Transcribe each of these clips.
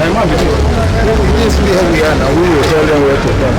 This is where we are now. We will tell them where to come.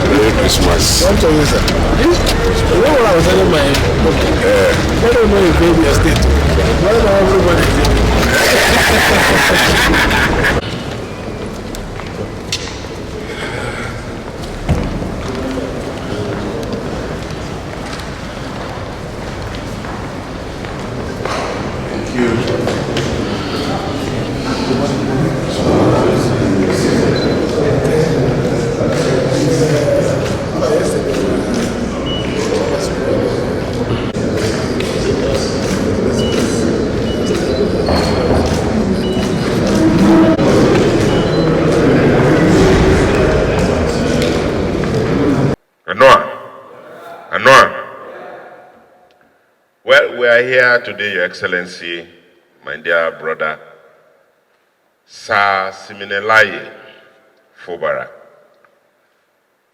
Merry Christmas. Don't tell me, sir. You know what I was telling my I don't know if baby is state. Why not everybody? Well, we are here today, Your Excellency, my dear brother, Sir Siminalayi Fubara,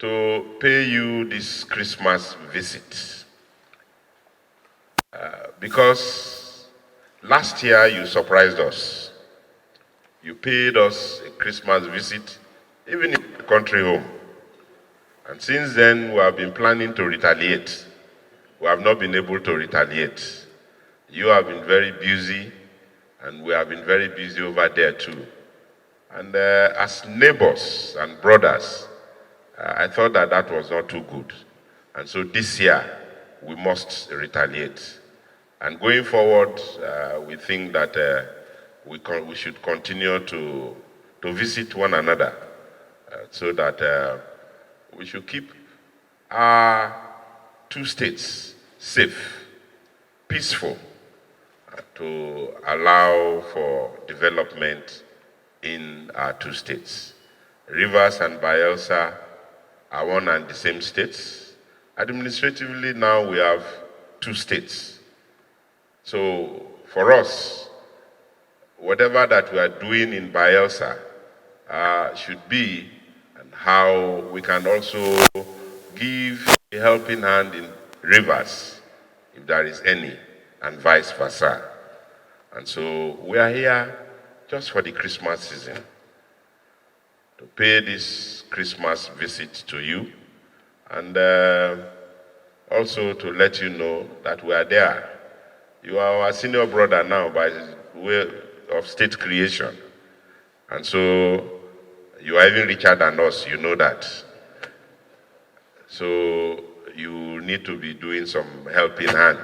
to pay you this Christmas visit. Because last year you surprised us. You paid us a Christmas visit, even in the country home. And since then, we have been planning to retaliate. We have not been able to retaliate. You have been very busy, and we have been very busy over there too. And as neighbors and brothers, I thought that that was not too good. And so this year, we must retaliate. And going forward, we think that we should continue to visit one another so that we should keep our two states safe, peaceful, to allow for development in our two states. Rivers and Bayelsa are one and the same states. Administratively now we have two states. So for us, whatever that we are doing in Bayelsa should be, and how we can also give a helping hand in Rivers, if there is any, and vice versa. And so we are here just for the Christmas season, to pay this Christmas visit to you, and also to let you know that we are there. You are our senior brother now by way of state creation. And so you are even richer than us, you know that. So you need to be doing some helping hand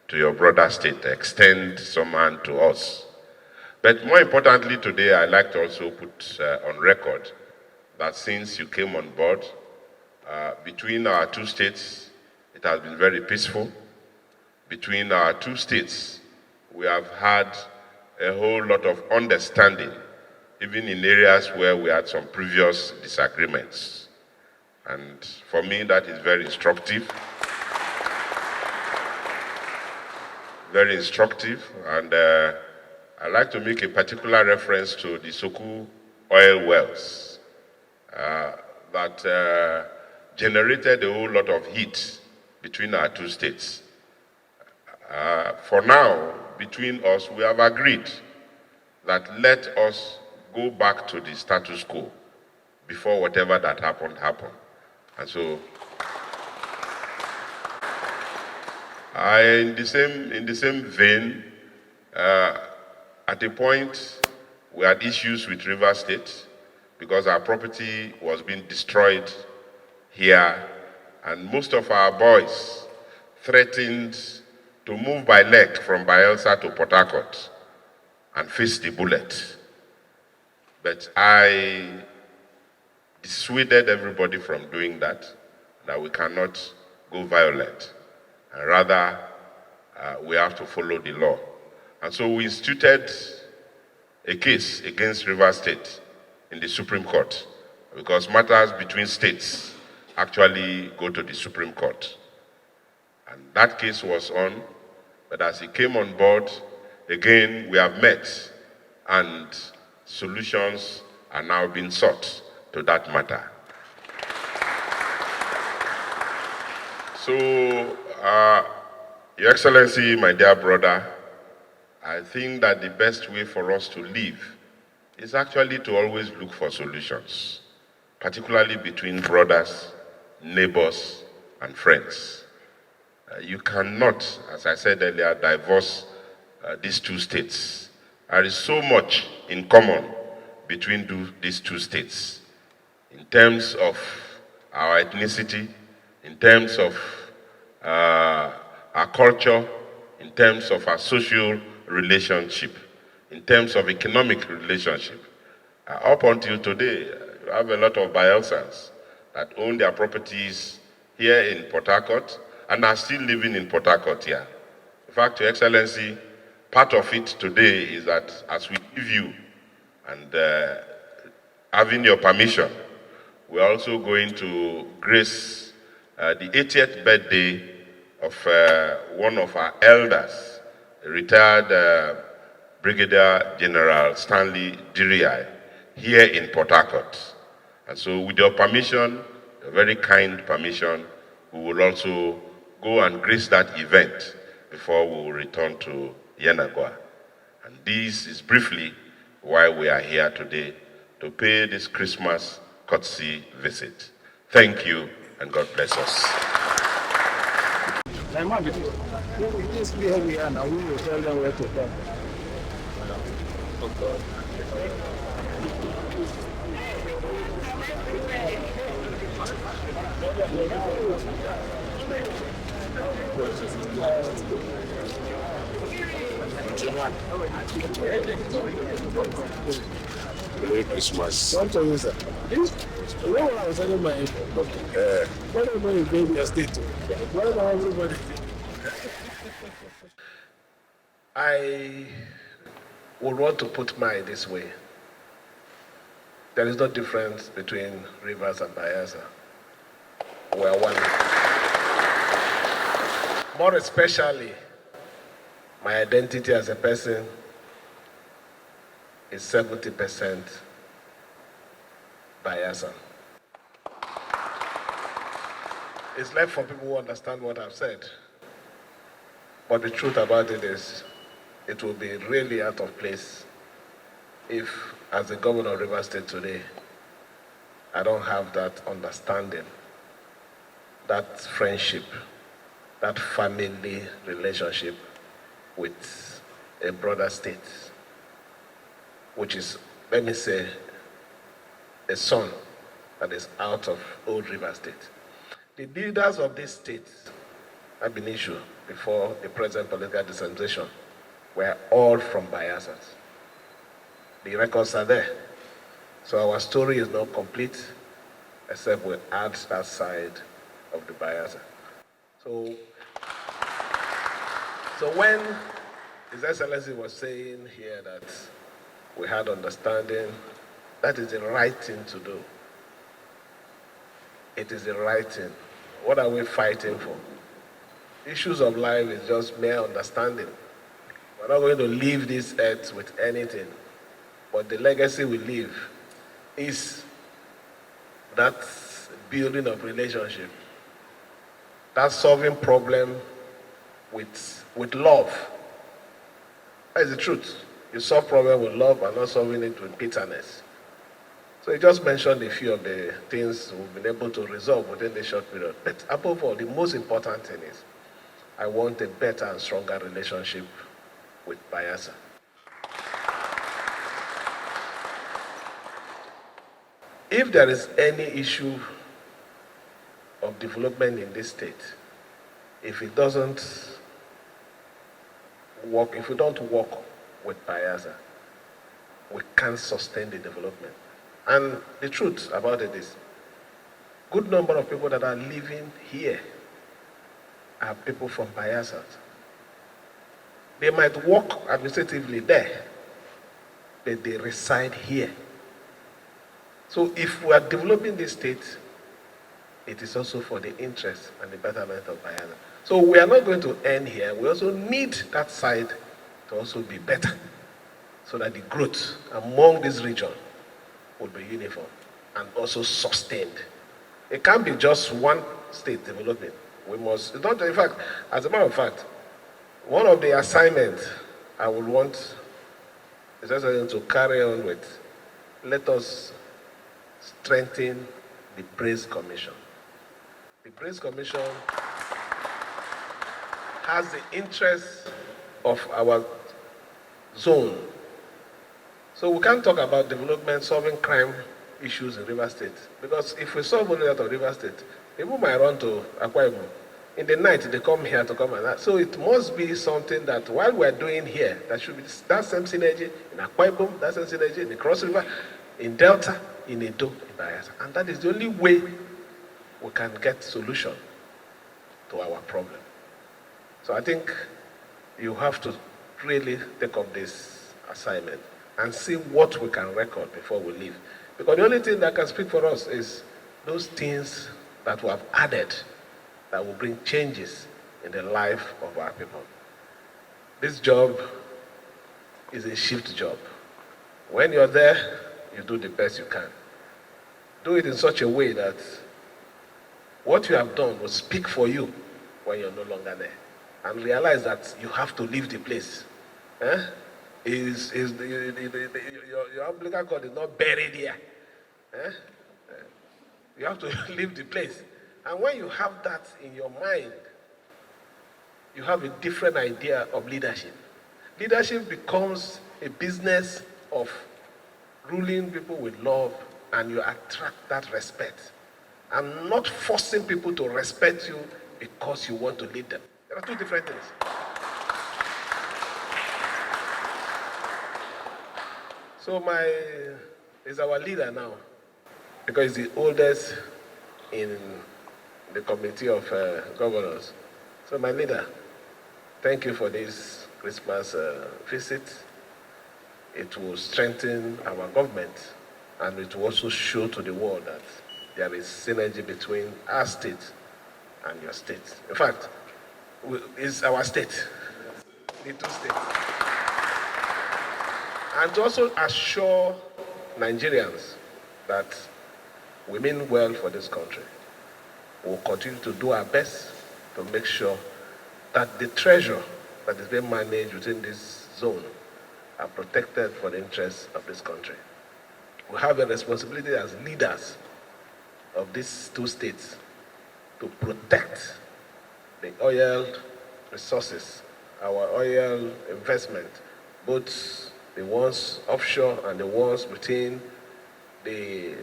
to your brother state, extend some hand to us. But more importantly today, I'd like to also put on record that since you came on board, between our two states, it has been very peaceful. Between our two states, we have had a whole lot of understanding, even in areas where we had some previous disagreements. And for me, that is very instructive. Very instructive. And I'd like to make a particular reference to the Soku oil wells that generated a whole lot of heat between our two states. For now, between us, we have agreed that let us go back to the status quo before whatever that happened. And so, in the same vein, at a point, we had issues with Rivers State because our property was being destroyed here, and most of our boys threatened to move by leg from Bayelsa to Port Harcourt and face the bullet. But I dissuaded everybody from doing that we cannot go violent, and rather we have to follow the law. And so we instituted a case against Rivers State in the Supreme Court, because matters between states actually go to the Supreme Court. And that case was on, but as he came on board, again, we have met and solutions are now being sought to that matter. So, Your Excellency, my dear brother, I think that the best way for us to live is actually to always look for solutions, particularly between brothers, neighbors, and friends. You cannot, as I said earlier, divorce these two states. There is so much in common between these two states in terms of our ethnicity, in terms of our culture, in terms of our social relationship, in terms of economic relationship. Up until today, you have a lot of Bayelsans that own their properties here in Port Harcourt and are still living in Port Harcourt here. In fact, Your Excellency, part of it today is that as we give you and having your permission, we're also going to grace the 80th birthday of one of our elders, retired Brigadier General Stanley Diri, here in Port Harcourt. And so with your permission, a very kind permission, we will also go and grace that event before we will return to Yenagoa. And this is briefly why we are here today, to pay this Christmas courtesy visit. Thank you, and God bless us. Please be here and I will tell them where to come. Merry Christmas. Don't tell me, sir. When I was telling my when I know you gave me a state, what about everybody? I would want to put mine this way. There is no difference between Rivers and Bayelsa. We are one. More especially, my identity as a person is 70% Bayelsan. It's left for people who understand what I've said. But the truth about it is, it will be really out of place if, as the governor of Rivers State today, I don't have that understanding, that friendship, that family relationship with a brother state, which is, let me say, a son that is out of old Rivers State. The leaders of this state have been issued before the present political dispensation were all from Bayelsans. The records are there. So our story is not complete except we add that side of the Bayelsa. So when His Excellency was saying here that we had understanding, that is the right thing to do. It is the right thing. What are we fighting for? Issues of life is just mere understanding. We're not going to leave this earth with anything. But the legacy we leave is that building of relationship, that solving problem with love. That is the truth. You solve problem with love and not solving it with bitterness. So you just mentioned a few of the things we've been able to resolve within this short period. But above all, the most important thing is I want a better and stronger relationship with Bayelsa. If there is any issue of development in this state, if it doesn't work, if we don't work with Bayelsa, we can't sustain the development. And the truth about it is, good number of people that are living here are people from Bayelsa. They might work administratively there, but they reside here. So if we are developing this state, it is also for the interest and the betterment of Bayelsa. So we are not going to end here. We also need that side to also be better, so that the growth among this region will be uniform and also sustained. It can't be just one state developing. We must, not, in fact, as a matter of fact, one of the assignments I would want is just to carry on with, let us strengthen the Praise Commission. The Praise Commission has the interest of our zone. So we can't talk about development, solving crime issues in Rivers State. Because if we solve only that of Rivers State, people might run to Akwa Ibom. In the night, they come here to come and that. So it must be something that while we're doing here, that should be that same synergy in Akwa Ibom, that same synergy in the Cross River, in Delta, in Edo, in Bayelsa. And that is the only way we can get solution to our problem. So I think you have to really take up this assignment and see what we can record before we leave. Because the only thing that can speak for us is those things that we have added that will bring changes in the life of our people. This job is a shift job. When you're there, you do the best you can. Do it in such a way that what you have done will speak for you when you're no longer there. And realize that you have to leave the place. Your umbilical cord is not buried here. You have to leave the place. And when you have that in your mind, you have a different idea of leadership. Leadership becomes a business of ruling people with love, and you attract that respect. And not forcing people to respect you because you want to lead them. There are two different things. So is our leader now, because he's the oldest in the committee of governors. So my leader, thank you for this Christmas visit. It will strengthen our government, and it will also show to the world that there is synergy between our state and your state. In fact, it's our state, the two states. And to also assure Nigerians that we mean well for this country. We'll continue to do our best to make sure that the treasure that is being managed within this zone are protected for the interests of this country. We have a responsibility as leaders of these two states to protect the oil resources, our oil investment, both the ones offshore and the ones within the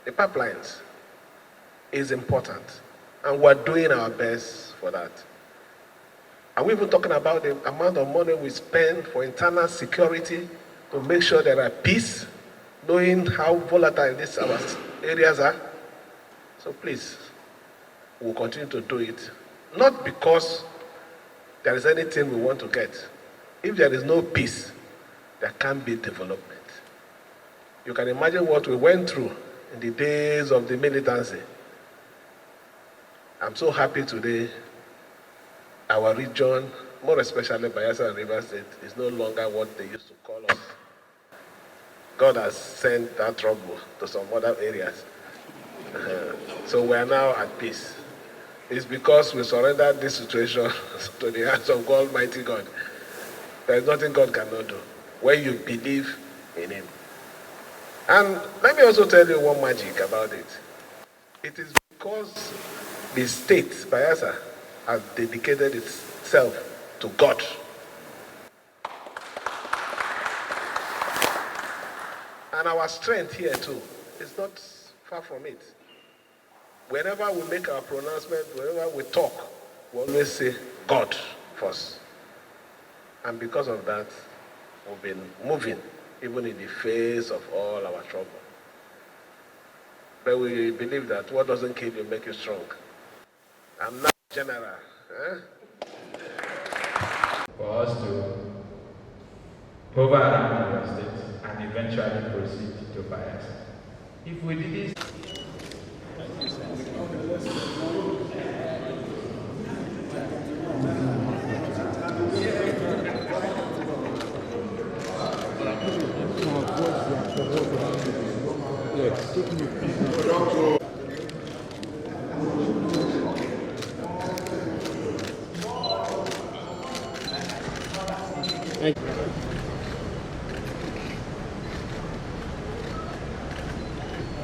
pipelines is important. And we're doing our best for that. Are we even talking about the amount of money we spend for internal security to make sure there are peace, knowing how volatile these our areas are? So please, we'll continue to do it. Not because there is anything we want to get. If there is no peace, there can't be development. You can imagine what we went through in the days of the militancy. I'm so happy today our region, more especially Bayelsa and Rivers State, is no longer what they used to call us. God has sent that trouble to some other areas. So we are now at peace. It's because we surrendered this situation to the hands of Almighty God. There is nothing God cannot do when you believe in Him. And let me also tell you one magic about it. It is because the state, Bayelsa, has dedicated itself to God. And our strength here too is not far from it. Whenever we make our pronouncement, whenever we talk, we always say God first. And because of that, we've been moving, even in the face of all our trouble. But we believe that what doesn't kill you makes you strong. I'm not general. For us to hover around your state and eventually proceed to Bayelsa. If we did this,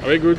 Are we good?